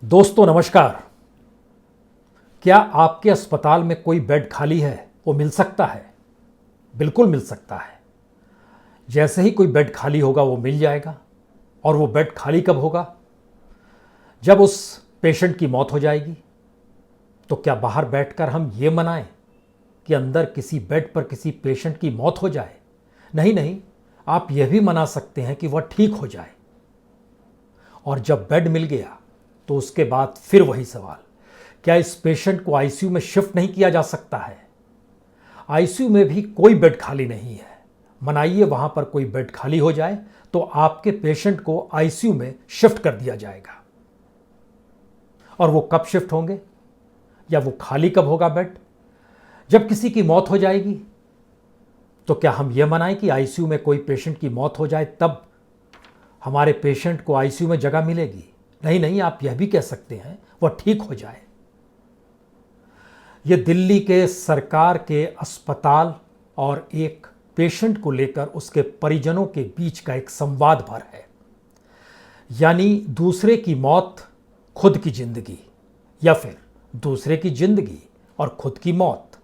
दोस्तों नमस्कार। क्या आपके अस्पताल में कोई बेड खाली है? वो मिल सकता है, बिल्कुल मिल सकता है। जैसे ही कोई बेड खाली होगा वो मिल जाएगा। और वो बेड खाली कब होगा? जब उस पेशेंट की मौत हो जाएगी। तो क्या बाहर बैठकर हम ये मनाएं कि अंदर किसी बेड पर किसी पेशेंट की मौत हो जाए? नहीं नहीं, आप यह भी मना सकते हैं कि वह ठीक हो जाए। और जब बेड मिल गया तो उसके बाद फिर वही सवाल, क्या इस पेशेंट को आईसीयू में शिफ्ट नहीं किया जा सकता है? आईसीयू में भी कोई बेड खाली नहीं है। मनाइए वहां पर कोई बेड खाली हो जाए तो आपके पेशेंट को आईसीयू में शिफ्ट कर दिया जाएगा। और वो कब शिफ्ट होंगे या वो खाली कब होगा बेड? जब किसी की मौत हो जाएगी। तो क्या हम यह मनाएं कि आईसीयू में कोई पेशेंट की मौत हो जाए तब हमारे पेशेंट को आईसीयू में जगह मिलेगी? नहीं नहीं, आप यह भी कह सकते हैं वह ठीक हो जाए। यह दिल्ली के सरकार के अस्पताल और एक पेशेंट को लेकर उसके परिजनों के बीच का एक संवाद भर है। यानी दूसरे की मौत, खुद की जिंदगी, या फिर दूसरे की जिंदगी और खुद की मौत।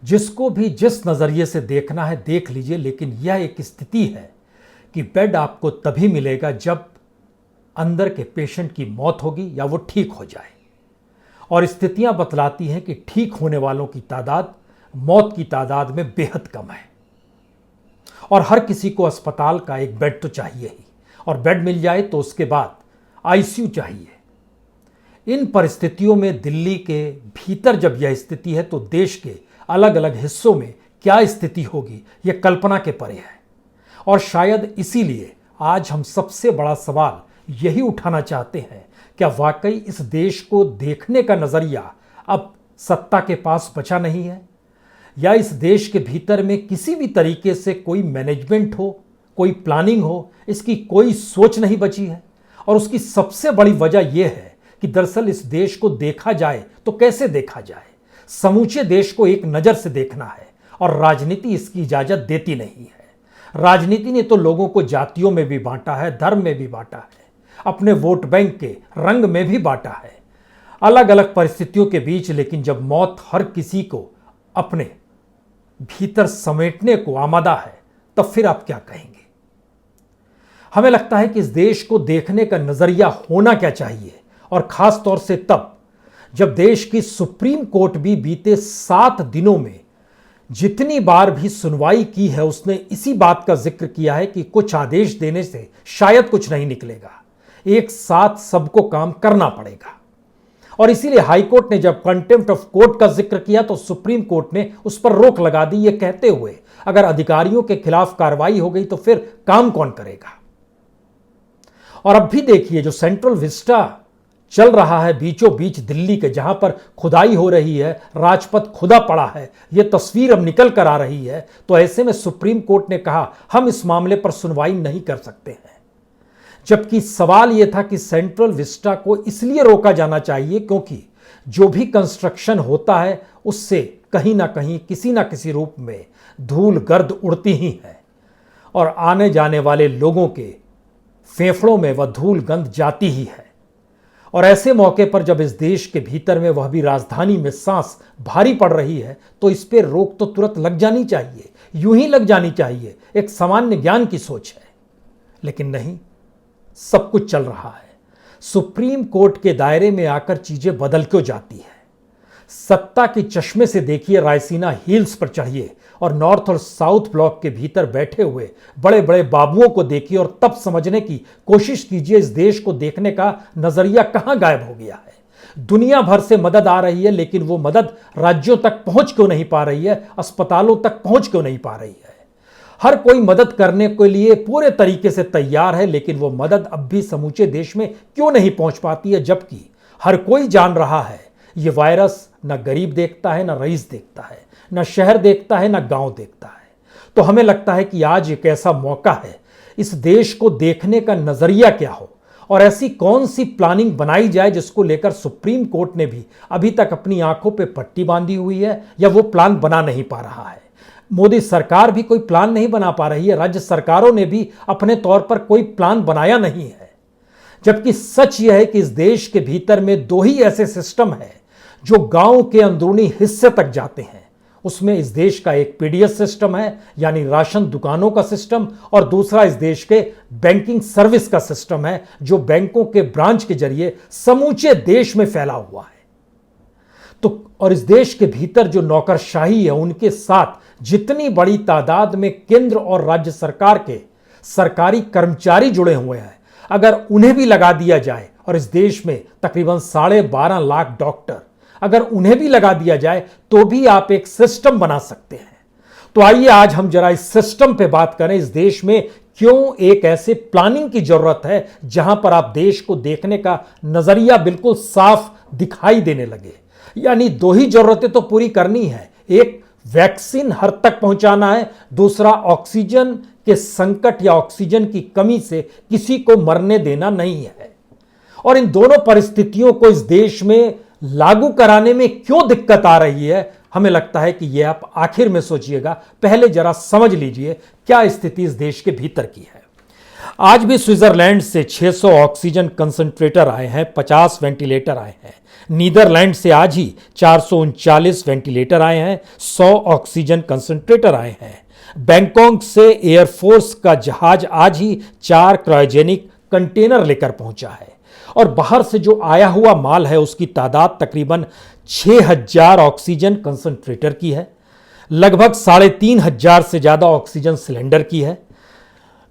जिसको भी जिस नजरिए से देखना है देख लीजिए, लेकिन यह एक स्थिति है कि बेड आपको तभी मिलेगा जब अंदर के पेशेंट की मौत होगी या वो ठीक हो जाए। और स्थितियां बतलाती हैं कि ठीक होने वालों की तादाद मौत की तादाद में बेहद कम है। और हर किसी को अस्पताल का एक बेड तो चाहिए ही, और बेड मिल जाए तो उसके बाद आईसीयू चाहिए। इन परिस्थितियों में दिल्ली के भीतर जब यह स्थिति है तो देश के अलग अलग हिस्सों में क्या स्थिति होगी यह कल्पना के परे है। और शायद इसीलिए आज हम सबसे बड़ा सवाल यही उठाना चाहते हैं, क्या वाकई इस देश को देखने का नजरिया अब सत्ता के पास बचा नहीं है? या इस देश के भीतर में किसी भी तरीके से कोई मैनेजमेंट हो, कोई प्लानिंग हो, इसकी कोई सोच नहीं बची है? और उसकी सबसे बड़ी वजह यह है कि दरअसल इस देश को देखा जाए तो कैसे देखा जाए? समूचे देश को एक नजर से देखना है और राजनीति इसकी इजाजत देती नहीं है। राजनीति ने तो लोगों को जातियों में भी बांटा है, धर्म में भी बांटा है, अपने वोट बैंक के रंग में भी बांटा है, अलग अलग परिस्थितियों के बीच। लेकिन जब मौत हर किसी को अपने भीतर समेटने को आमादा है तब फिर आप क्या कहेंगे? हमें लगता है कि इस देश को देखने का नजरिया होना क्या चाहिए, और खास तौर से तब जब देश की सुप्रीम कोर्ट भी बीते 7 दिनों में जितनी बार भी सुनवाई की है उसने इसी बात का जिक्र किया है कि कुछ आदेश देने से शायद कुछ नहीं निकलेगा, एक साथ सबको काम करना पड़ेगा। और इसीलिए हाईकोर्ट ने जब कंटेम्प्ट ऑफ कोर्ट का जिक्र किया तो सुप्रीम कोर्ट ने उस पर रोक लगा दी, यह कहते हुए अगर अधिकारियों के खिलाफ कार्रवाई हो गई तो फिर काम कौन करेगा? और अब भी देखिए, जो सेंट्रल विस्टा चल रहा है बीचों बीच दिल्ली के, जहां पर खुदाई हो रही है, राजपथ खुदा पड़ा है, यह तस्वीर अब निकल कर आ रही है। तो ऐसे में सुप्रीम कोर्ट ने कहा हम इस मामले पर सुनवाई नहीं कर सकते हैं। जबकि सवाल यह था कि सेंट्रल विस्टा को इसलिए रोका जाना चाहिए क्योंकि जो भी कंस्ट्रक्शन होता है उससे कहीं ना कहीं किसी ना किसी रूप में धूल गर्द उड़ती ही है, और आने जाने वाले लोगों के फेफड़ों में वह धूल गंध जाती ही है। और ऐसे मौके पर जब इस देश के भीतर में, वह भी राजधानी में, सांस भारी पड़ रही है तो इस पर रोक तो तुरंत लग जानी चाहिए, यूं ही लग जानी चाहिए, एक सामान्य ज्ञान की सोच है। लेकिन नहीं, सब कुछ चल रहा है। सुप्रीम कोर्ट के दायरे में आकर चीजें बदल क्यों जाती है? सत्ता के चश्मे से देखिए, रायसीना हिल्स पर चढ़िए और नॉर्थ और साउथ ब्लॉक के भीतर बैठे हुए बड़े बड़े बाबुओं को देखिए और तब समझने की कोशिश कीजिए इस देश को देखने का नजरिया कहां गायब हो गया है। दुनिया भर से मदद आ रही है, लेकिन वो मदद राज्यों तक पहुंच क्यों नहीं पा रही है, अस्पतालों तक पहुंच क्यों नहीं पा रही है? हर कोई मदद करने के लिए पूरे तरीके से तैयार है, लेकिन वो मदद अब भी समूचे देश में क्यों नहीं पहुंच पाती है? जबकि हर कोई जान रहा है ये वायरस ना गरीब देखता है, ना रईस देखता है, ना शहर देखता है, ना गांव देखता है। तो हमें लगता है कि आज एक ऐसा मौका है, इस देश को देखने का नजरिया क्या हो और ऐसी कौन सी प्लानिंग बनाई जाए जिसको लेकर सुप्रीम कोर्ट ने भी अभी तक अपनी आंखों पे पट्टी बांधी हुई है या वो प्लान बना नहीं पा रहा है। मोदी सरकार भी कोई प्लान नहीं बना पा रही है, राज्य सरकारों ने भी अपने तौर पर कोई प्लान बनाया नहीं है। जबकि सच यह है कि इस देश के भीतर में दो ही ऐसे सिस्टम हैं जो गांव के अंदरूनी हिस्से तक जाते हैं। उसमें इस देश का एक पीडीएस सिस्टम है, यानी राशन दुकानों का सिस्टम, और दूसरा इस देश के बैंकिंग सर्विस का सिस्टम है, जो बैंकों के ब्रांच के जरिए समूचे देश में फैला हुआ है। तो और इस देश के भीतर जो नौकरशाही है, उनके साथ जितनी बड़ी तादाद में केंद्र और राज्य सरकार के सरकारी कर्मचारी जुड़े हुए हैं, अगर उन्हें भी लगा दिया जाए, और इस देश में तकरीबन 12.5 लाख डॉक्टर, अगर उन्हें भी लगा दिया जाए तो भी आप एक सिस्टम बना सकते हैं। तो आइए आज हम जरा इस सिस्टम पे बात करें। इस देश में क्यों एक ऐसे प्लानिंग की जरूरत है जहां पर आप देश को देखने का नजरिया बिल्कुल साफ दिखाई देने लगे। यानी दो ही जरूरतें तो पूरी करनी है, एक वैक्सीन हर तक पहुंचाना है, दूसरा ऑक्सीजन के संकट या ऑक्सीजन की कमी से किसी को मरने देना नहीं है। और इन दोनों परिस्थितियों को इस देश में लागू कराने में क्यों दिक्कत आ रही है, हमें लगता है कि यह आप आखिर में सोचिएगा। पहले जरा समझ लीजिए क्या स्थिति इस देश के भीतर की है। आज भी स्विट्जरलैंड से 600 ऑक्सीजन कंसंट्रेटर आए हैं, 50 वेंटिलेटर आए हैं। नीदरलैंड से आज ही 439 वेंटिलेटर आए हैं, 100 ऑक्सीजन कंसंट्रेटर आए हैं। बैंकॉक से एयरफोर्स का जहाज आज ही 4 क्रायोजेनिक कंटेनर लेकर पहुंचा है। और बाहर से जो आया हुआ माल है उसकी तादाद तकरीबन 6000 ऑक्सीजन कंसंट्रेटर की है, लगभग 3500 से ज्यादा ऑक्सीजन सिलेंडर की है,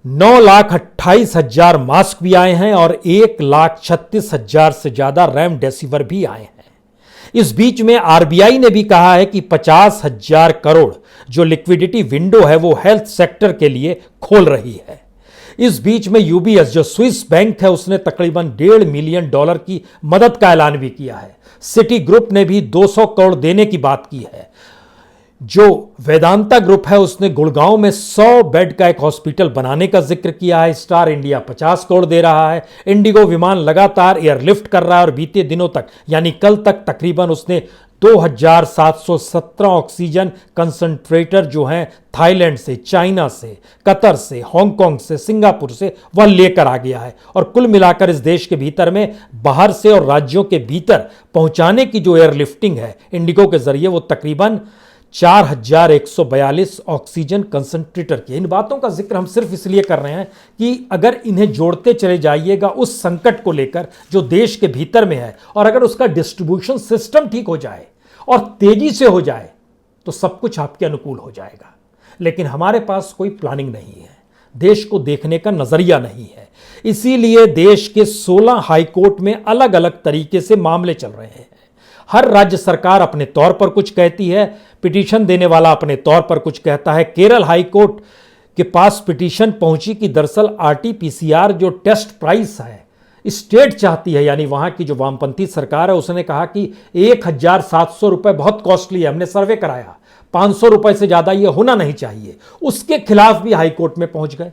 9,28,000 मास्क भी आए हैं और 1,36,000 से ज्यादा रेमडेसिविर भी आए हैं। इस बीच में आरबीआई ने भी कहा है कि 50,000 करोड़ जो लिक्विडिटी विंडो है वो हेल्थ सेक्टर के लिए खोल रही है। इस बीच में यूबीएस जो स्विस बैंक है उसने तकरीबन $1.5 मिलियन की मदद का ऐलान भी किया है। सिटी ग्रुप ने भी 200 करोड़ देने की बात की है। जो वेदांता ग्रुप है उसने गुड़गांव में 100 बेड का एक हॉस्पिटल बनाने का जिक्र किया है। स्टार इंडिया 50 करोड़ दे रहा है। इंडिगो विमान लगातार एयरलिफ्ट कर रहा है और बीते दिनों तक यानी कल तक तकरीबन उसने 2717 ऑक्सीजन कंसंट्रेटर जो हैं थाईलैंड से, चाइना से, कतर से, हांगकांग से, सिंगापुर से वह लेकर आ गया है। और कुल मिलाकर इस देश के भीतर में बाहर से और राज्यों के भीतर पहुंचाने की जो एयरलिफ्टिंग है इंडिगो के जरिए वो तकरीबन 4142 ऑक्सीजन कंसंट्रेटर की। इन बातों का जिक्र हम सिर्फ इसलिए कर रहे हैं कि अगर इन्हें जोड़ते चले जाइएगा उस संकट को लेकर जो देश के भीतर में है, और अगर उसका डिस्ट्रीब्यूशन सिस्टम ठीक हो जाए और तेजी से हो जाए तो सब कुछ आपके अनुकूल हो जाएगा। लेकिन हमारे पास कोई प्लानिंग नहीं है, देश को देखने का नजरिया नहीं है। इसीलिए देश के 16 हाईकोर्ट में अलग अलग तरीके से मामले चल रहे हैं। हर राज्य सरकार अपने तौर पर कुछ कहती है, पिटीशन देने वाला अपने तौर पर कुछ कहता है। केरल हाईकोर्ट के पास पिटीशन पहुंची कि दरअसल आरटीपीसीआर जो टेस्ट प्राइस है स्टेट चाहती है, यानी वहां की जो वामपंथी सरकार है उसने कहा कि 1700 रुपए बहुत कॉस्टली है, हमने सर्वे कराया, 500 रुपए से ज्यादा यह होना नहीं चाहिए। उसके खिलाफ भी हाईकोर्ट में पहुंच गए।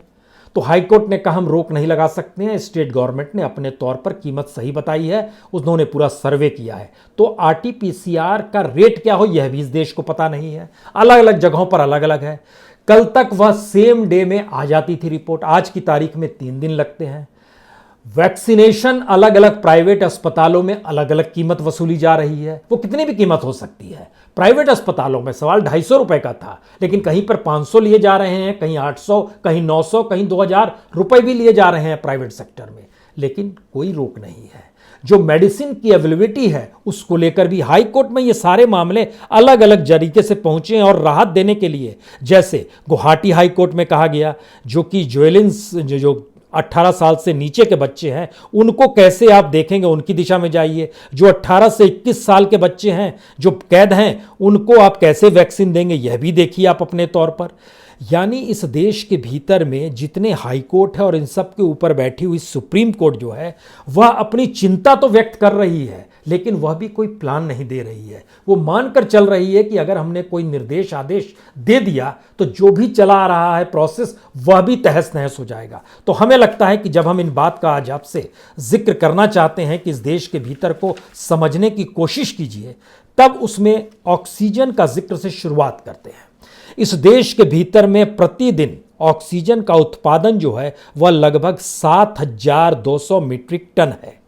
तो हाईकोर्ट ने कहा हम रोक नहीं लगा सकते हैं, स्टेट गवर्नमेंट ने अपने तौर पर कीमत सही बताई है, उन्होंने पूरा सर्वे किया है। तो आरटीपीसीआर का रेट क्या हो यह भी इस देश को पता नहीं है, अलग अलग जगहों पर अलग अलग है। कल तक वह सेम डे में आ जाती थी रिपोर्ट, आज की तारीख में 3 दिन लगते हैं। वैक्सीनेशन अलग अलग प्राइवेट अस्पतालों में अलग अलग कीमत वसूली जा रही है, वो कितनी भी कीमत हो सकती है। प्राइवेट अस्पतालों में सवाल 250 रुपए का था, लेकिन कहीं पर 500 लिए जा रहे हैं, कहीं 800, कहीं 900, कहीं 2000 रुपए भी लिए जा रहे हैं प्राइवेट सेक्टर में, लेकिन कोई रोक नहीं है। जो मेडिसिन की अवेलेबिलिटी है उसको लेकर भी हाई कोर्ट में ये सारे मामले अलग अलग तरीके से पहुंचे हैं। और राहत देने के लिए जैसे गुवाहाटी हाई कोर्ट में कहा गया जो कि ज्वेलिंस जो 18 साल से नीचे के बच्चे हैं उनको कैसे आप देखेंगे, उनकी दिशा में जाइए। जो 18 से 21 साल के बच्चे हैं जो कैद हैं उनको आप कैसे वैक्सीन देंगे यह भी देखिए आप अपने तौर पर। यानी इस देश के भीतर में जितने हाई कोर्ट है और इन सब के ऊपर बैठी हुई सुप्रीम कोर्ट जो है वह अपनी चिंता तो व्यक्त कर रही है, लेकिन वह भी कोई प्लान नहीं दे रही है। वो मानकर चल रही है कि अगर हमने कोई निर्देश आदेश दे दिया तो जो भी चला आ रहा है प्रोसेस वह भी तहस नहस हो जाएगा। तो हमें लगता है कि जब हम इन बात का आज आपसे जिक्र करना चाहते हैं कि इस देश के भीतर को समझने की कोशिश कीजिए, तब उसमें ऑक्सीजन का जिक्र से शुरुआत करते हैं। इस देश के भीतर में प्रतिदिन ऑक्सीजन का उत्पादन जो है वह लगभग 7,200 मीट्रिक टन है।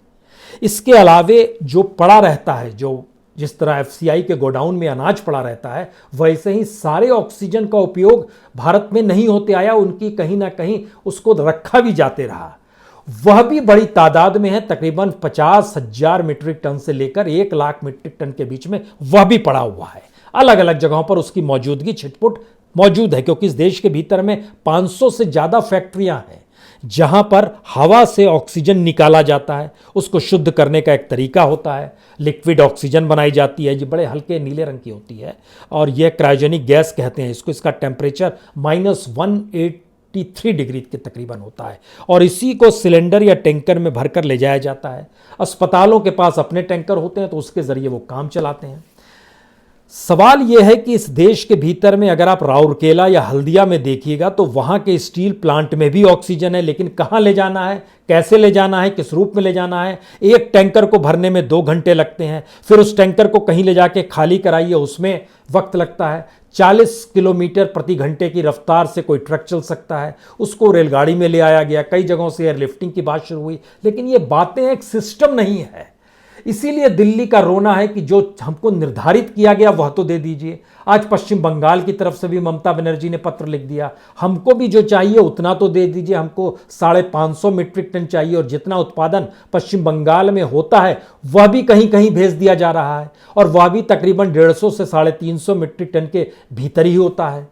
इसके अलावे जो पड़ा रहता है, जो जिस तरह एफसीआई के गोडाउन में अनाज पड़ा रहता है, वैसे ही सारे ऑक्सीजन का उपयोग भारत में नहीं होते आया, उनकी कहीं ना कहीं उसको रखा भी जाते रहा। वह भी बड़ी तादाद में है, तकरीबन 50,000 मीट्रिक टन से लेकर 1 लाख मीट्रिक टन के बीच में वह भी पड़ा हुआ है। अलग अलग जगहों पर उसकी मौजूदगी छिटपुट मौजूद है, क्योंकि इस देश के भीतर में 500 से ज़्यादा फैक्ट्रियां हैं जहां पर हवा से ऑक्सीजन निकाला जाता है। उसको शुद्ध करने का एक तरीका होता है, लिक्विड ऑक्सीजन बनाई जाती है जो बड़े हल्के नीले रंग की होती है, और यह क्रायोजेनिक गैस कहते हैं इसको। इसका टेम्परेचर -183 डिग्री के तकरीबन होता है, और इसी को सिलेंडर या टैंकर में भरकर ले जाया जाता है। अस्पतालों के पास अपने टैंकर होते हैं, तो उसके जरिए वो काम चलाते हैं। सवाल यह है कि इस देश के भीतर में अगर आप राउरकेला या हल्दिया में देखिएगा तो वहां के स्टील प्लांट में भी ऑक्सीजन है, लेकिन कहां ले जाना है, कैसे ले जाना है, किस रूप में ले जाना है। एक टैंकर को भरने में 2 घंटे लगते हैं, फिर उस टैंकर को कहीं ले जाके खाली कराइए, उसमें वक्त लगता है। 40 किलोमीटर प्रति घंटे की रफ्तार से कोई ट्रक चल सकता है, उसको रेलगाड़ी में ले आया गया। कई जगहों से एयरलिफ्टिंग की बात शुरू हुई, लेकिन ये बातें एक सिस्टम नहीं है। इसीलिए दिल्ली का रोना है कि जो हमको निर्धारित किया गया वह तो दे दीजिए। आज पश्चिम बंगाल की तरफ से भी ममता बनर्जी ने पत्र लिख दिया, हमको भी जो चाहिए उतना तो दे दीजिए, हमको 550 मीट्रिक टन चाहिए, और जितना उत्पादन पश्चिम बंगाल में होता है वह भी कहीं कहीं भेज दिया जा रहा है, और वह भी तकरीबन 150 से 350 मीट्रिक टन के भीतर ही होता है।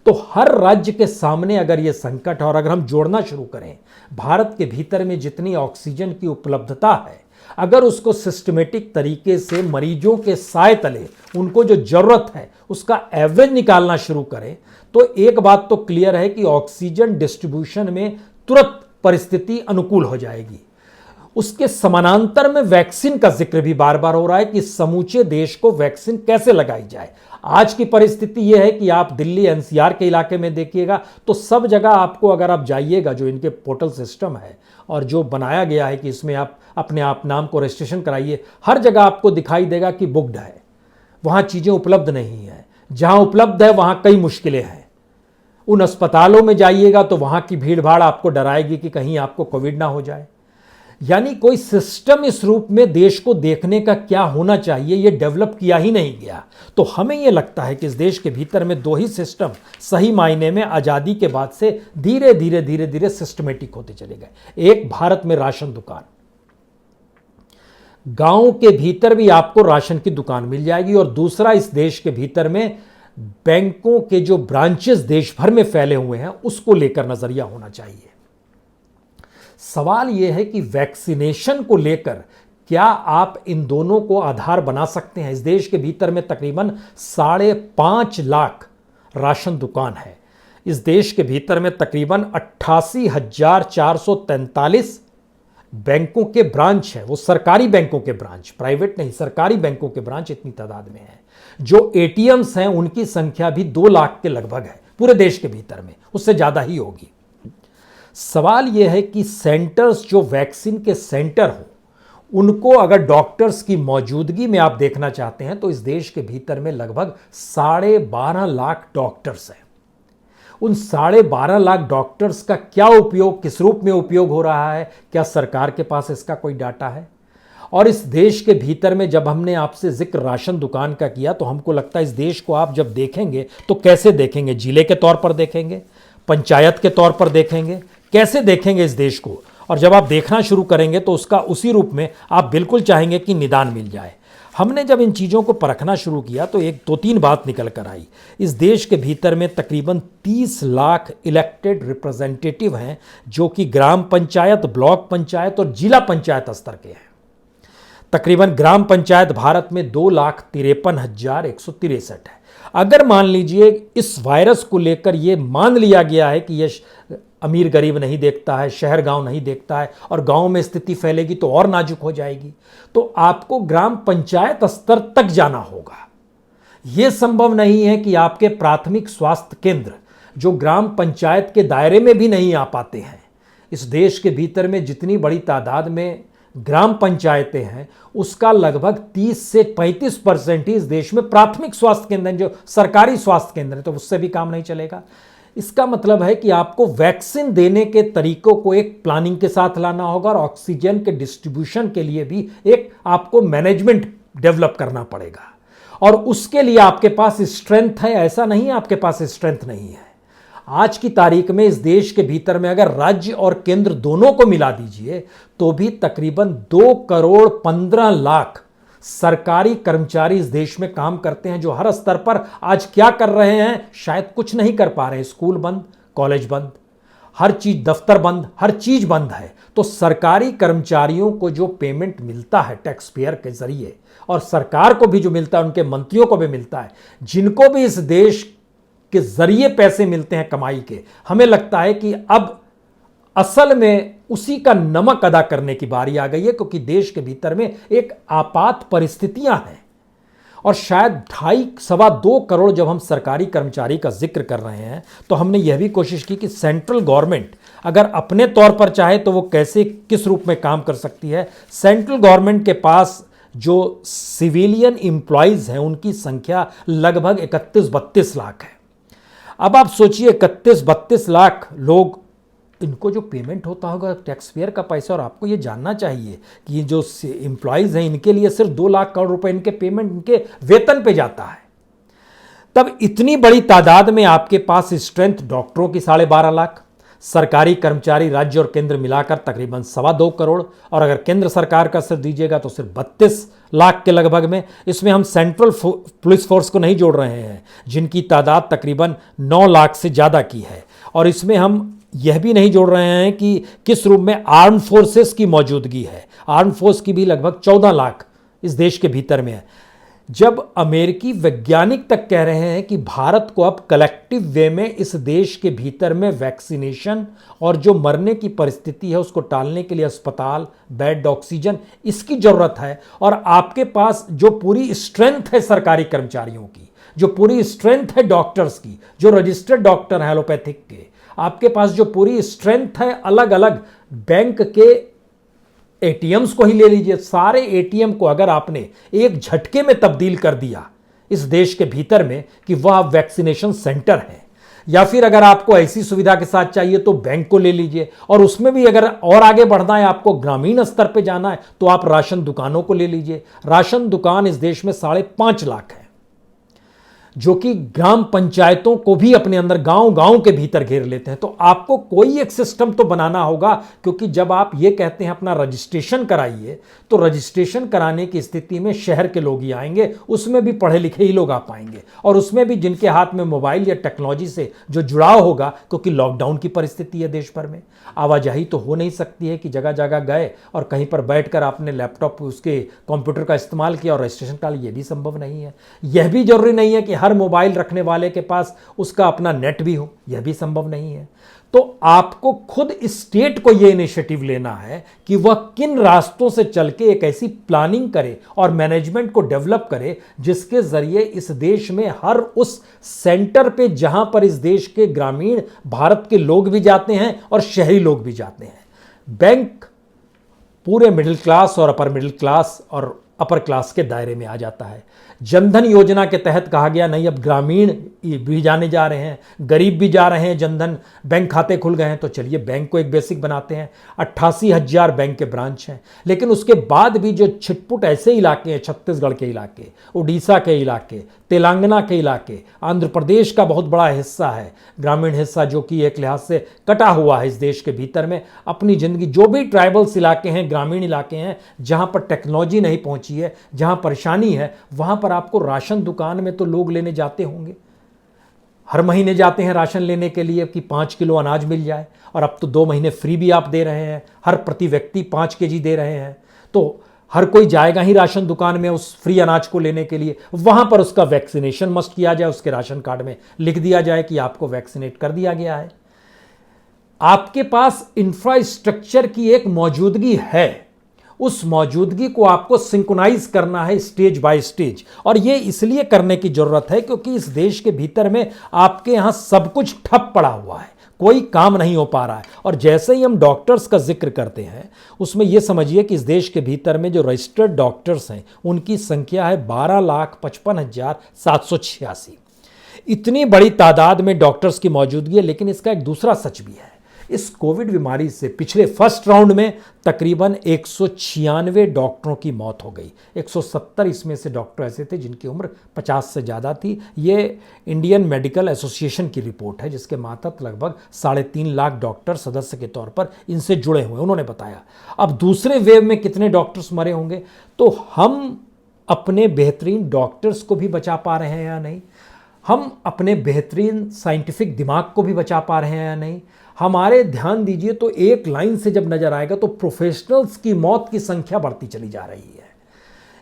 तो हर राज्य के सामने अगर ये संकट है, और अगर हम जोड़ना शुरू करें भारत के भीतर में जितनी ऑक्सीजन की उपलब्धता है, अगर उसको सिस्टमेटिक तरीके से मरीजों के साय तले उनको जो जरूरत है उसका एवरेज निकालना शुरू करें, तो एक बात तो क्लियर है कि ऑक्सीजन डिस्ट्रीब्यूशन में तुरंत परिस्थिति अनुकूल हो जाएगी। उसके समानांतर में वैक्सीन का जिक्र भी बार बार हो रहा है कि समूचे देश को वैक्सीन कैसे लगाई जाए। आज की परिस्थिति यह है कि आप दिल्ली एनसीआर के इलाके में देखिएगा तो सब जगह आपको, अगर आप जाइएगा, जो इनके पोर्टल सिस्टम है और जो बनाया गया है कि इसमें आप अपने आप नाम को रजिस्ट्रेशन कराइए, हर जगह आपको दिखाई देगा कि बुक्ड है, वहाँ चीज़ें उपलब्ध नहीं है। जहाँ उपलब्ध है वहाँ कई मुश्किलें हैं। उन अस्पतालों में जाइएगा तो वहाँ की भीड़ भाड़ आपको डराएगी कि कहीं आपको कोविड ना हो जाए। यानी कोई सिस्टम इस रूप में देश को देखने का क्या होना चाहिए ये डेवलप किया ही नहीं गया। तो हमें यह लगता है कि इस देश के भीतर में 2 ही सिस्टम सही मायने में आज़ादी के बाद से धीरे धीरे धीरे धीरे सिस्टमेटिक होते चले गए। एक भारत में राशन दुकान, गांव के भीतर भी आपको राशन की दुकान मिल जाएगी, और दूसरा इस देश के भीतर में बैंकों के जो ब्रांचेस देश भर में फैले हुए हैं उसको लेकर नजरिया होना चाहिए। सवाल यह है कि वैक्सीनेशन को लेकर क्या आप इन दोनों को आधार बना सकते हैं। इस देश के भीतर में तकरीबन 5.5 लाख राशन दुकान है। इस देश के भीतर में तकरीबन 88,443 बैंकों के ब्रांच है, वो सरकारी बैंकों के ब्रांच, प्राइवेट नहीं, सरकारी बैंकों के ब्रांच इतनी तादाद में है। जो एटीएम्स हैं उनकी संख्या भी 2 लाख के लगभग है पूरे देश के भीतर में, उससे ज्यादा ही होगी। सवाल यह है कि सेंटर्स, जो वैक्सीन के सेंटर हो, उनको अगर डॉक्टर्स की मौजूदगी में आप देखना चाहते हैं तो इस देश के भीतर में लगभग 12.5 लाख डॉक्टर्स हैं। उन 12.5 लाख डॉक्टर्स का क्या उपयोग, किस रूप में उपयोग हो रहा है, क्या सरकार के पास इसका कोई डाटा है? और इस देश के भीतर में जब हमने आपसे जिक्र राशन दुकान का किया तो हमको लगता है इस देश को आप जब देखेंगे तो कैसे देखेंगे? जिले के तौर पर देखेंगे, पंचायत के तौर पर देखेंगे, कैसे देखेंगे इस देश को? और जब आप देखना शुरू करेंगे तो उसका उसी रूप में आप बिल्कुल चाहेंगे कि निदान मिल जाए। हमने जब इन चीज़ों को परखना शुरू किया तो 2-3 बात निकल कर आई। इस देश के भीतर में तकरीबन 30 लाख इलेक्टेड रिप्रेजेंटेटिव हैं जो कि ग्राम पंचायत, ब्लॉक पंचायत और जिला पंचायत स्तर के हैं। तकरीबन ग्राम पंचायत भारत में 2,53,163 है। अगर मान लीजिए इस वायरस को लेकर ये मान लिया गया है कि ये अमीर गरीब नहीं देखता है, शहर गांव नहीं देखता है, और गांव में स्थिति फैलेगी तो और नाजुक हो जाएगी, तो आपको ग्राम पंचायत स्तर तक जाना होगा। यह संभव नहीं है कि आपके प्राथमिक स्वास्थ्य केंद्र जो ग्राम पंचायत के दायरे में भी नहीं आ पाते हैं। इस देश के भीतर में जितनी बड़ी तादाद में ग्राम पंचायतें हैं उसका लगभग 30 से 35% ही इस देश में प्राथमिक स्वास्थ्य केंद्र हैं, जो सरकारी स्वास्थ्य केंद्र है, तो उससे भी काम नहीं चलेगा। इसका मतलब है कि आपको वैक्सीन देने के तरीकों को एक प्लानिंग के साथ लाना होगा और ऑक्सीजन के डिस्ट्रीब्यूशन के लिए भी एक आपको मैनेजमेंट डेवलप करना पड़ेगा। और उसके लिए आपके पास स्ट्रेंथ है, ऐसा नहीं है आपके पास स्ट्रेंथ नहीं है। आज की तारीख में इस देश के भीतर में अगर राज्य और केंद्र दोनों को मिला दीजिए तो भी तकरीबन 2,15,00,000 सरकारी कर्मचारी इस देश में काम करते हैं, जो हर स्तर पर आज क्या कर रहे हैं, शायद कुछ नहीं कर पा रहे हैं। स्कूल बंद, कॉलेज बंद, हर चीज, दफ्तर बंद, हर चीज बंद है। तो सरकारी कर्मचारियों को जो पेमेंट मिलता है टैक्स पेयर के जरिए, और सरकार को भी जो मिलता है, उनके मंत्रियों को भी मिलता है, जिनको भी इस देश के जरिए पैसे मिलते हैं कमाई के, हमें लगता है कि अब असल में उसी का नमक अदा करने की बारी आ गई है, क्योंकि देश के भीतर में एक आपात परिस्थितियां हैं। और शायद 2.5-2 करोड़ जब हम सरकारी कर्मचारी का जिक्र कर रहे हैं, तो हमने यह भी कोशिश की कि सेंट्रल गवर्नमेंट अगर अपने तौर पर चाहे तो वो कैसे, किस रूप में काम कर सकती है। सेंट्रल गवर्नमेंट के पास जो सिविलियन एम्प्लॉयज हैं उनकी संख्या लगभग 31-32 लाख है। अब आप सोचिए 31-32 लाख लोग, इनको जो पेमेंट होता होगा टैक्स पेयर का पैसा, और आपको ये जानना चाहिए कि ये जो एम्प्लॉयज हैं इनके लिए सिर्फ 2 लाख करोड़ रुपए इनके पेमेंट, इनके वेतन पे जाता है। तब इतनी बड़ी तादाद में आपके पास स्ट्रेंथ, डॉक्टरों की 12.5 लाख, सरकारी कर्मचारी राज्य और केंद्र मिलाकर तकरीबन 2.25 करोड़, और अगर केंद्र सरकार का सिर्फ दीजिएगा तो सिर्फ 32 लाख के लगभग में। इसमें हम सेंट्रल पुलिस फोर्स को नहीं जोड़ रहे हैं, जिनकी तादाद तकरीबन 9 लाख से ज़्यादा की है। और इसमें हम यह भी नहीं जोड़ रहे हैं कि किस रूप में आर्म फोर्सेस की मौजूदगी है। आर्म फोर्स की भी लगभग 14 लाख इस देश के भीतर में है। जब अमेरिकी वैज्ञानिक तक कह रहे हैं कि भारत को अब कलेक्टिव वे में इस देश के भीतर में वैक्सीनेशन और जो मरने की परिस्थिति है उसको टालने के लिए अस्पताल, बेड, ऑक्सीजन, इसकी जरूरत है, और आपके पास जो पूरी स्ट्रेंथ है सरकारी कर्मचारियों की, जो पूरी स्ट्रेंथ है डॉक्टर्स की, जो रजिस्टर्ड डॉक्टर हैं एलोपैथिक के, आपके पास जो पूरी स्ट्रेंथ है, अलग अलग बैंक के एटीएम्स को ही ले लीजिए, सारे एटीएम को अगर आपने एक झटके में तब्दील कर दिया इस देश के भीतर में कि वह वैक्सीनेशन सेंटर है, या फिर अगर आपको ऐसी सुविधा के साथ चाहिए तो बैंक को ले लीजिए, और उसमें भी अगर और आगे बढ़ना है, आपको ग्रामीण स्तर पे जाना है, तो आप राशन दुकानों को ले लीजिए। राशन दुकान इस देश में 5.5 लाख है, जो कि ग्राम पंचायतों को भी अपने अंदर, गांव गांव के भीतर घेर लेते हैं। तो आपको कोई एक सिस्टम तो बनाना होगा, क्योंकि जब आप ये कहते हैं अपना रजिस्ट्रेशन कराइए, तो रजिस्ट्रेशन कराने की स्थिति में शहर के लोग ही आएंगे, उसमें भी पढ़े लिखे ही लोग आ पाएंगे, और उसमें भी जिनके हाथ में मोबाइल या टेक्नोलॉजी से जो जुड़ाव होगा, क्योंकि लॉकडाउन की परिस्थिति है देश भर में, आवाजाही तो हो नहीं सकती है कि जगह जगह गए और कहीं पर बैठकर आपने लैपटॉप, उसके कंप्यूटर का इस्तेमाल किया और रजिस्ट्रेशन का, ये भी संभव नहीं है। यह भी जरूरी नहीं है कि हर मोबाइल रखने वाले के पास उसका अपना नेट भी हो, यह भी संभव नहीं है। तो आपको खुद स्टेट को यह इनिशिएटिव लेना है कि वह किन रास्तों से चल के एक ऐसी प्लानिंग करे और मैनेजमेंट को डेवलप करे, जिसके जरिए इस देश में हर उस सेंटर पे जहां पर इस देश के ग्रामीण भारत के लोग भी जाते हैं और शहरी लोग भी जाते हैं। बैंक पूरे मिडिल क्लास और अपर मिडिल क्लास और अपर क्लास के दायरे में आ जाता है। जनधन योजना के तहत कहा गया नहीं, अब ग्रामीण भी जाने जा रहे हैं, गरीब भी जा रहे हैं, जनधन बैंक खाते खुल गए हैं, तो चलिए बैंक को एक बेसिक बनाते हैं। 88,000 बैंक के ब्रांच हैं, लेकिन उसके बाद भी जो छिटपुट ऐसे इलाके हैं, छत्तीसगढ़ के इलाके, उड़ीसा के इलाके, तेलंगाना के इलाके, आंध्र प्रदेश का बहुत बड़ा हिस्सा है, ग्रामीण हिस्सा, जो कि एक लिहाज से कटा हुआ है इस देश के भीतर में अपनी जिंदगी। जो भी ट्राइबल्स इलाके हैं, ग्रामीण इलाके हैं, जहां पर टेक्नोलॉजी नहीं पहुंची है, जहां परेशानी है, वहां पर आपको राशन दुकान में तो लोग लेने जाते होंगे, हर महीने जाते हैं राशन लेने के लिए कि 5 किलो अनाज मिल जाए, और अब तो 2 महीने फ्री भी आप दे रहे हैं, हर प्रति व्यक्ति 5 केजी दे रहे हैं। तो हर कोई जाएगा ही राशन दुकान में उस फ्री अनाज को लेने के लिए, वहां पर उसका वैक्सीनेशन मस्ट किया जाए, उसके राशन कार्ड में लिख दिया जाए कि आपको वैक्सीनेट कर दिया गया है। आपके पास इंफ्रास्ट्रक्चर की एक मौजूदगी है, उस मौजूदगी को आपको सिंक्रोनाइज करना है स्टेज बाय स्टेज, और ये इसलिए करने की जरूरत है क्योंकि इस देश के भीतर में आपके यहां सब कुछ ठप पड़ा हुआ है, कोई काम नहीं हो पा रहा है। और जैसे ही हम डॉक्टर्स का जिक्र करते हैं, उसमें यह समझिए कि इस देश के भीतर में जो रजिस्टर्ड डॉक्टर्स हैं उनकी संख्या है 12,55,786। इतनी बड़ी तादाद में डॉक्टर्स की मौजूदगी है। लेकिन इसका एक दूसरा सच भी है, इस कोविड बीमारी से पिछले फर्स्ट राउंड में तकरीबन 196 डॉक्टरों की मौत हो गई। 170 इसमें से डॉक्टर ऐसे थे जिनकी उम्र 50 से ज़्यादा थी। ये इंडियन मेडिकल एसोसिएशन की रिपोर्ट है, जिसके मातहत लगभग 3.5 लाख डॉक्टर सदस्य के तौर पर इनसे जुड़े हुए। उन्होंने बताया अब दूसरे वेव में कितने डॉक्टर्स मरे होंगे, तो हम अपने बेहतरीन डॉक्टर्स को भी बचा पा रहे हैं या नहीं, हम अपने बेहतरीन साइंटिफिक दिमाग को भी बचा पा रहे हैं या नहीं। हमारे ध्यान दीजिए तो एक लाइन से जब नजर आएगा तो प्रोफेशनल्स की मौत की संख्या बढ़ती चली जा रही है।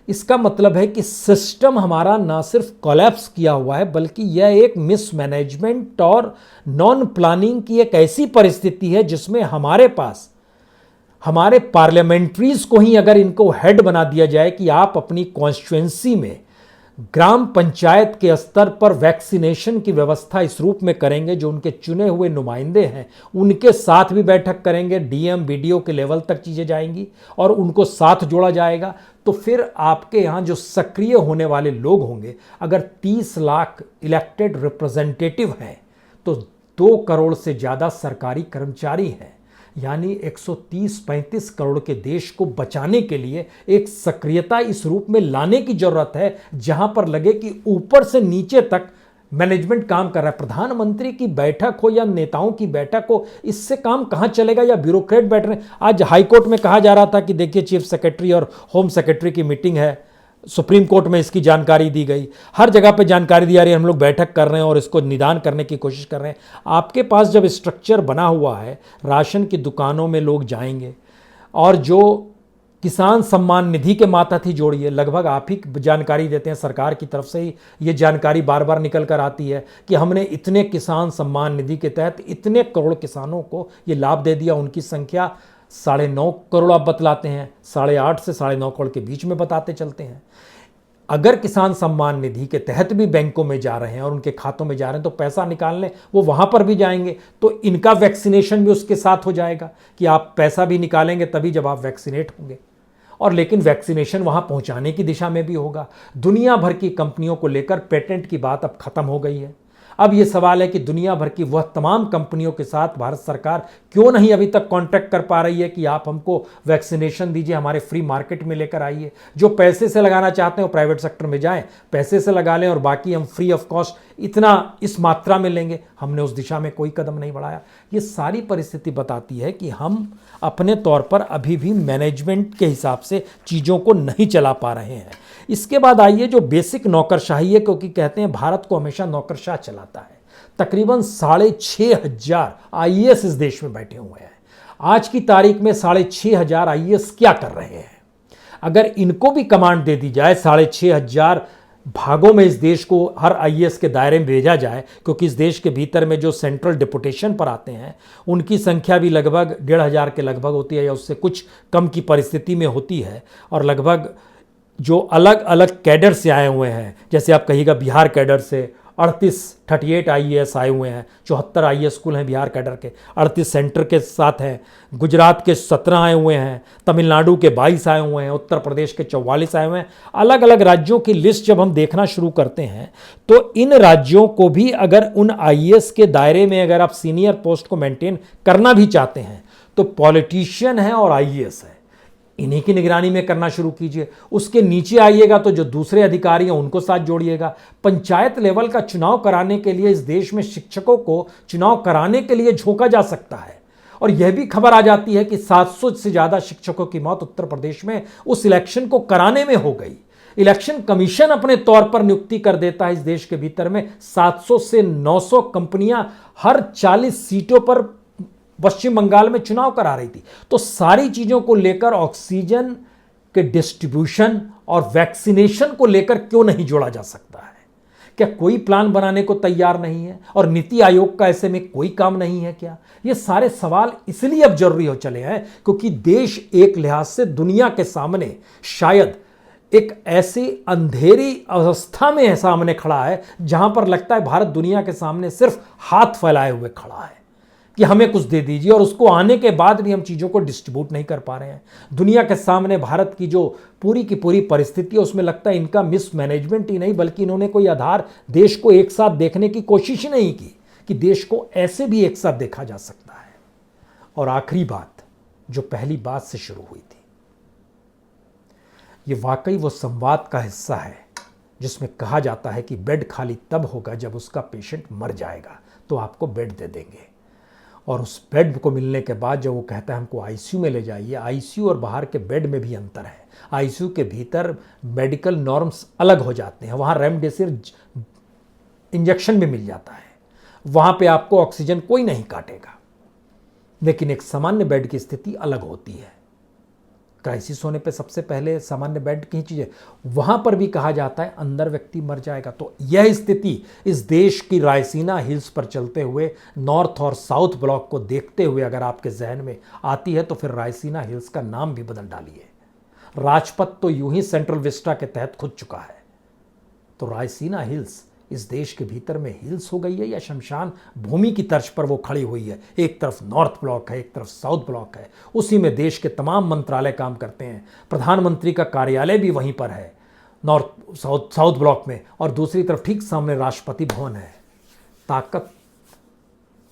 इसका मतलब है कि सिस्टम हमारा ना सिर्फ कोलैप्स किया हुआ है, बल्कि यह एक मिसमैनेजमेंट और नॉन प्लानिंग की एक ऐसी परिस्थिति है जिसमें हमारे पास हमारे पार्लियामेंट्रीज को ही अगर इनको हेड बना दिया जाए कि आप अपनी कॉन्स्टिट्यूएंसी में ग्राम पंचायत के स्तर पर वैक्सीनेशन की व्यवस्था इस रूप में करेंगे, जो उनके चुने हुए नुमाइंदे हैं उनके साथ भी बैठक करेंगे, डीएम बीडीओ के लेवल तक चीज़ें जाएंगी और उनको साथ जोड़ा जाएगा, तो फिर आपके यहाँ जो सक्रिय होने वाले लोग होंगे, अगर 30 लाख इलेक्टेड रिप्रेजेंटेटिव हैं तो 2 करोड़ से ज़्यादा सरकारी कर्मचारी हैं। यानी 130-35 करोड़ के देश को बचाने के लिए एक सक्रियता इस रूप में लाने की जरूरत है, जहां पर लगे कि ऊपर से नीचे तक मैनेजमेंट काम कर रहा है। प्रधानमंत्री की बैठक हो या नेताओं की बैठक हो, इससे काम कहां चलेगा, या ब्यूरोक्रेट बैठ रहे हैं। आज हाईकोर्ट में कहा जा रहा था कि देखिए चीफ सेक्रेटरी और होम सेक्रेटरी की मीटिंग है, सुप्रीम कोर्ट में इसकी जानकारी दी गई, हर जगह पे जानकारी दी जा रही है, हम लोग बैठक कर रहे हैं और इसको निदान करने की कोशिश कर रहे हैं। आपके पास जब स्ट्रक्चर बना हुआ है, राशन की दुकानों में लोग जाएंगे और जो किसान सम्मान निधि के मातहत ही जोड़िए, लगभग आप ही जानकारी देते हैं, सरकार की तरफ से ही ये जानकारी बार बार निकल कर आती है कि हमने इतने किसान सम्मान निधि के तहत इतने करोड़ किसानों को ये लाभ दे दिया। उनकी संख्या 9.5 करोड़ आप बतलाते हैं, 8.5 से 9.5 करोड़ के बीच में बताते चलते हैं। अगर किसान सम्मान निधि के तहत भी बैंकों में जा रहे हैं और उनके खातों में जा रहे हैं तो पैसा निकालने वो वहां पर भी जाएंगे, तो इनका वैक्सीनेशन भी उसके साथ हो जाएगा कि आप पैसा भी निकालेंगे तभी जब आप वैक्सीनेट होंगे। और लेकिन वैक्सीनेशन वहां पहुंचाने की दिशा में भी होगा। दुनिया भर की कंपनियों को लेकर पेटेंट की बात अब खत्म हो गई है। अब यह सवाल है कि दुनिया भर की वह तमाम कंपनियों के साथ भारत सरकार क्यों नहीं अभी तक कांटेक्ट कर पा रही है कि आप हमको वैक्सीनेशन दीजिए, हमारे फ्री मार्केट में लेकर आइए। जो पैसे से लगाना चाहते हैं वो प्राइवेट सेक्टर में जाएं, पैसे से लगा लें और बाकी हम फ्री ऑफ कॉस्ट इतना इस मात्रा में लेंगे। हमने उस दिशा में कोई कदम नहीं बढ़ाया। ये सारी परिस्थिति बताती है कि हम अपने तौर पर अभी भी मैनेजमेंट के हिसाब से चीज़ों को नहीं चला पा रहे हैं। इसके बाद आइए जो बेसिक नौकरशाही है, क्योंकि कहते हैं भारत को हमेशा नौकरशाह चलाता है। तकरीबन 6,500 आईएएस इस देश में बैठे हुए हैं। आज की तारीख में 6,500 आईएएस क्या कर रहे हैं? अगर इनको भी कमांड दे दी जाए, 6,500 भागों में इस देश को हर आईएएस के दायरे में भेजा जाए, क्योंकि इस देश के भीतर में जो सेंट्रल डिपुटेशन पर आते हैं उनकी संख्या भी लगभग 1,500 के लगभग होती है या उससे कुछ कम की परिस्थिति में होती है। और लगभग जो अलग अलग कैडर से आए हुए हैं, जैसे आप कहिएगा बिहार कैडर से 38 आईएएस आए हुए हैं, 74 आईएएस स्कूल हैं बिहार कैडर के, 38 सेंटर के साथ हैं, गुजरात के 17 आए हुए हैं, तमिलनाडु के 22 आए हुए हैं, उत्तर प्रदेश के 44 आए हुए हैं। अलग अलग राज्यों की लिस्ट जब हम देखना शुरू करते हैं तो इन राज्यों को भी अगर उन आईएएस के दायरे में अगर आप सीनियर पोस्ट को मेंटेन करना भी चाहते हैं तो पॉलिटिशियन है और आईएएस है, इन्हीं की निगरानी में करना शुरू कीजिए। उसके नीचे आइएगा तो जो दूसरे अधिकारी हैं उनको साथ जोड़िएगा। पंचायत लेवल का चुनाव कराने के लिए इस देश में शिक्षकों को चुनाव कराने के लिए झोंका जा सकता है। और यह भी खबर आ जाती है कि 700 से ज़्यादा शिक्षकों की मौत उत्तर प्रदेश में उस इलेक्शन को कराने में हो गई। इलेक्शन कमीशन अपने तौर पर नियुक्ति कर देता है इस देश के भीतर में। 700 से 900 कंपनियां हर 40 सीटों पर पश्चिम बंगाल में चुनाव करा रही थी। तो सारी चीजों को लेकर ऑक्सीजन के डिस्ट्रीब्यूशन और वैक्सीनेशन को लेकर क्यों नहीं जोड़ा जा सकता है? क्या कोई प्लान बनाने को तैयार नहीं है? और नीति आयोग का ऐसे में कोई काम नहीं है क्या? ये सारे सवाल इसलिए अब जरूरी हो चले हैं क्योंकि देश एक लिहाज से दुनिया के सामने शायद एक ऐसी अंधेरी अवस्था में सामने खड़ा है जहां पर लगता है भारत दुनिया के सामने सिर्फ हाथ फैलाए हुए खड़ा है। कि हमें कुछ दे दीजिए, और उसको आने के बाद भी हम चीज़ों को डिस्ट्रीब्यूट नहीं कर पा रहे हैं। दुनिया के सामने भारत की जो पूरी की पूरी परिस्थिति है, उसमें लगता है इनका मिसमैनेजमेंट ही नहीं, बल्कि इन्होंने कोई आधार देश को एक साथ देखने की कोशिश ही नहीं की कि देश को ऐसे भी एक साथ देखा जा सकता है। और आखिरी बात जो पहली बात से शुरू हुई थी, ये वाकई वो संवाद का हिस्सा है जिसमें कहा जाता है कि बेड खाली तब होगा जब उसका पेशेंट मर जाएगा तो आपको बेड दे देंगे। और उस बेड को मिलने के बाद जब वो कहता है हमको आईसीयू में ले जाइए, आईसीयू और बाहर के बेड में भी अंतर है। आईसीयू के भीतर मेडिकल नॉर्म्स अलग हो जाते हैं, वहाँ रेमडेसिविर इंजेक्शन भी मिल जाता है, वहाँ पे आपको ऑक्सीजन कोई नहीं काटेगा। लेकिन एक सामान्य बेड की स्थिति अलग होती है। क्राइसिस होने पे सबसे पहले सामान्य बेड की चीज़ें, वहाँ पर भी कहा जाता है अंदर व्यक्ति मर जाएगा। तो यह स्थिति इस देश की रायसीना हिल्स पर चलते हुए नॉर्थ और साउथ ब्लॉक को देखते हुए अगर आपके जहन में आती है तो फिर रायसीना हिल्स का नाम भी बदल डालिए। राजपथ तो यूं ही सेंट्रल विस्टा के तहत खुद चुका है, तो रायसीना हिल्स इस देश के भीतर में हिल्स हो गई है या शमशान भूमि की तर्ज पर वो खड़ी हुई है। एक तरफ नॉर्थ ब्लॉक है, एक तरफ साउथ ब्लॉक है, उसी में देश के तमाम मंत्रालय काम करते हैं, प्रधानमंत्री का कार्यालय भी वहीं पर है नॉर्थ साउथ ब्लॉक में, और दूसरी तरफ ठीक सामने राष्ट्रपति भवन है। ताकत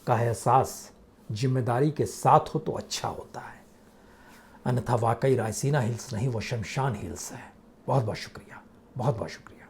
का एहसास जिम्मेदारी के साथ हो तो अच्छा होता है, अन्यथा वाकई रायसीना हिल्स नहीं, वो शमशान हिल्स है। बहुत बहुत शुक्रिया, बहुत बहुत शुक्रिया।